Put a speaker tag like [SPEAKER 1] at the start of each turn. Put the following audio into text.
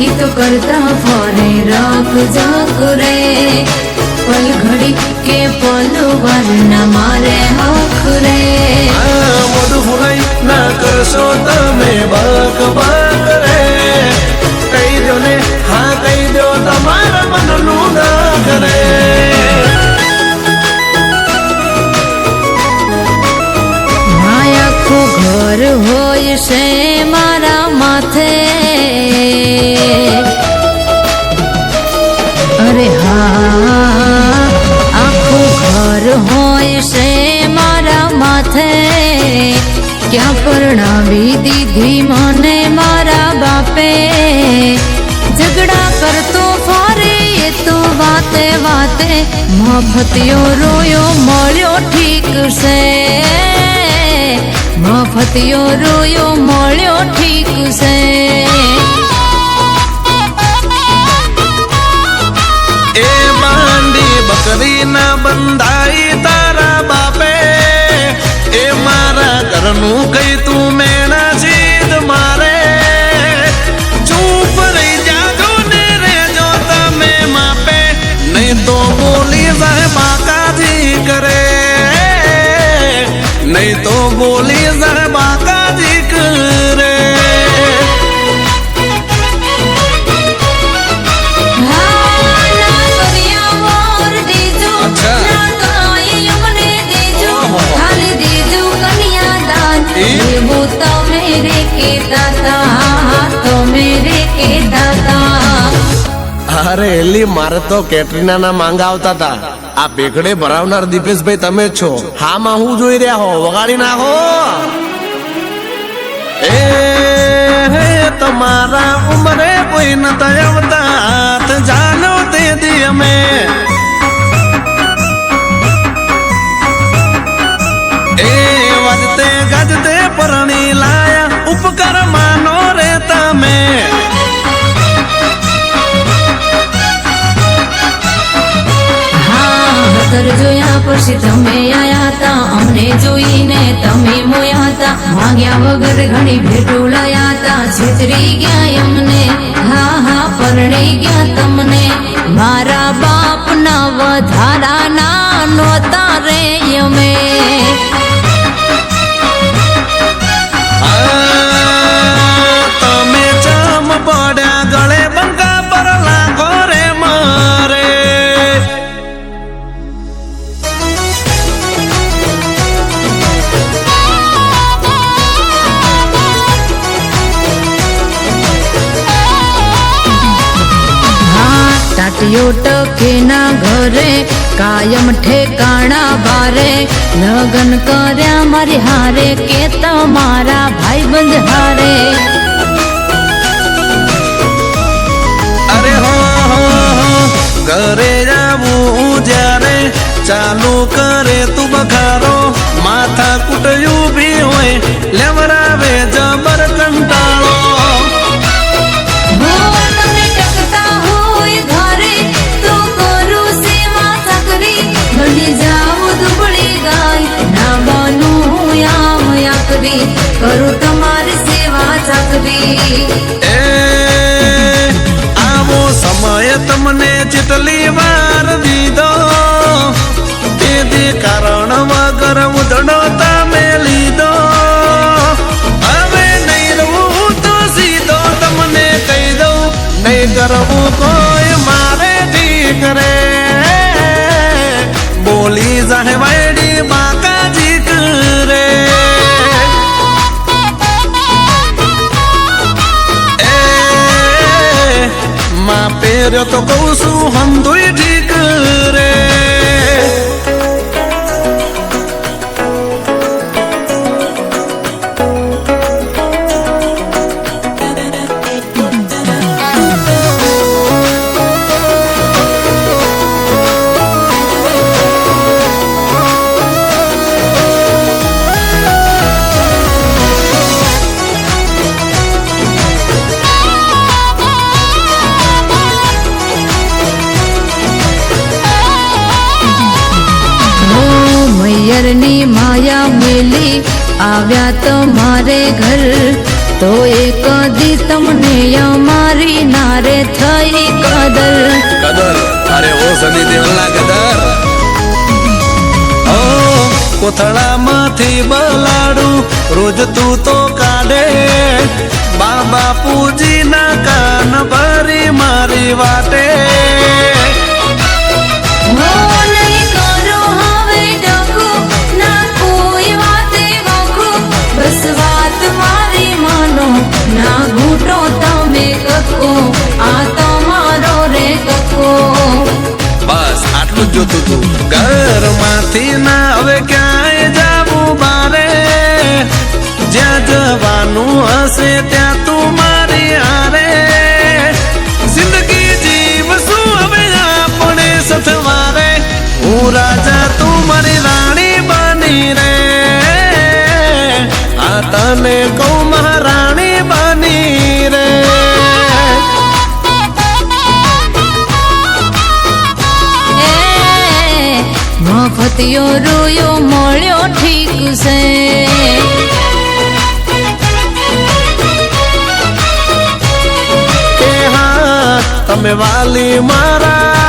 [SPEAKER 1] ઈ તો કરતા ફરે રખ જક રે પલ ઘડી કે પલ વાર ના મારે હક રે
[SPEAKER 2] મોઢું ફુલાઈ ના કરશો તમે બાક બાક રે કહી દો ને હા કહી દો તમારા મનનું ના કરે
[SPEAKER 1] આખું ઘર હોય છે મારા માથે અરે હા આખું ઘર હોય છે મારા માથે ક્યાં પરણાવી દીધી મને મારા બાપે ઝઘડા કરતો ફરે એ તો વાતે વાતે મફતિયો રોયો મળ્યો ઠીક છે મફતિયો રોયો મળ્યો ઠીક છે
[SPEAKER 2] એ માંડી બકરી ના બંધાઈ તારા બાપે એ મારા ઘરનું કઈ તું મેણા જીદ મારે ચૂપ રહી જાજો ને રેજો તમે માપે નહીં તો બોલી જાય બાકાજી કરે નહીં તો બોલી જાય બાકાજી કરે અરે એલી મારે તો કેટરીના ના માંગા આવતા હતા આ પેકડે ભરાવનાર દીપેશભાઈ તમે જ છો હા માં હું જોઈ રહ્યા હો વગાડી નાખો એ તમારા ઉમરે કોઈ નતા આવતા હાથ જાનો તે દી અમે એ વજતે ગજતે પરણી લાયા ઉપકર માનો રે તમે
[SPEAKER 1] જોયા પછી તમે આયા તા અમને જોઈને તમે મોયા તા માંગ્યા વગર ઘણી ભેટો લાયા તા છેતરી ગયા એમને હા હા પરણી ગયા તમને મારા બાપ ના વધારા ના નોતા રે અમે
[SPEAKER 2] તમે ચમ પડ્યા ગળે બંકા પર લાગો રે મારે
[SPEAKER 1] ટાટિયો ટકે ના ઘરે કાયમ ઠેકાણા બારે લગન કર્યા મારી હારે કે તમારા ભાઈ બંધ હારે
[SPEAKER 2] અરે હો ઘરે જાવું જ્યારે ચાલુ કરે તું બખારો માથા કુટયું બી હોય લેવરાવે જબર કંટાળો
[SPEAKER 1] કરું તમારી સેવા ચાકરી
[SPEAKER 2] એ આવો સમય તમને જેટલી વાર દીધો તે કારણ વગર ઉધડો તમે લીધો હવે નહીં રહું તો સીધો તમને કહી દઉં નહીં કરવું કોઈ મારે ઠીક રે બોલી જાય વાયડી બાકાજી કરે પહેર્યો તો કહું છું હંધુય ઠીક રે
[SPEAKER 1] ની માયા મેલી આવ્યા તમારે ઘર તો એ કદી તમને અમારી નારે થઈ કદર.
[SPEAKER 2] કદર અરે ઓ સની દેવલા કદર. ઓ કોથળામાંથી બલાડું રોજ તું તો કાઢે, બાબા પૂજીના કાન ભરી મારી વાટે.
[SPEAKER 1] નહીં કરો હવે ડખો, ના કોઈ વાતે વખો, બસ વાત મારી માનો, ના ઘૂંટો તમે કકો, આ તમારો રે કકો.
[SPEAKER 2] બસ આટલું જ જોતું તું. ઘરમાંથી ના હવે ક્યાંય જાવું બારે, જ્યાં જવાનું હશે ત્યાં તું મારી હારે. જિંદગી જીવશું હવે આપણે સથવારે, હું રાજા તું મારી રાણી બની રે. આ તને કહું મહારાણી બની રે.
[SPEAKER 1] મફતિયો રોયો મળ્યો ઠીક છે,
[SPEAKER 2] કે હા તમે વાલી મારા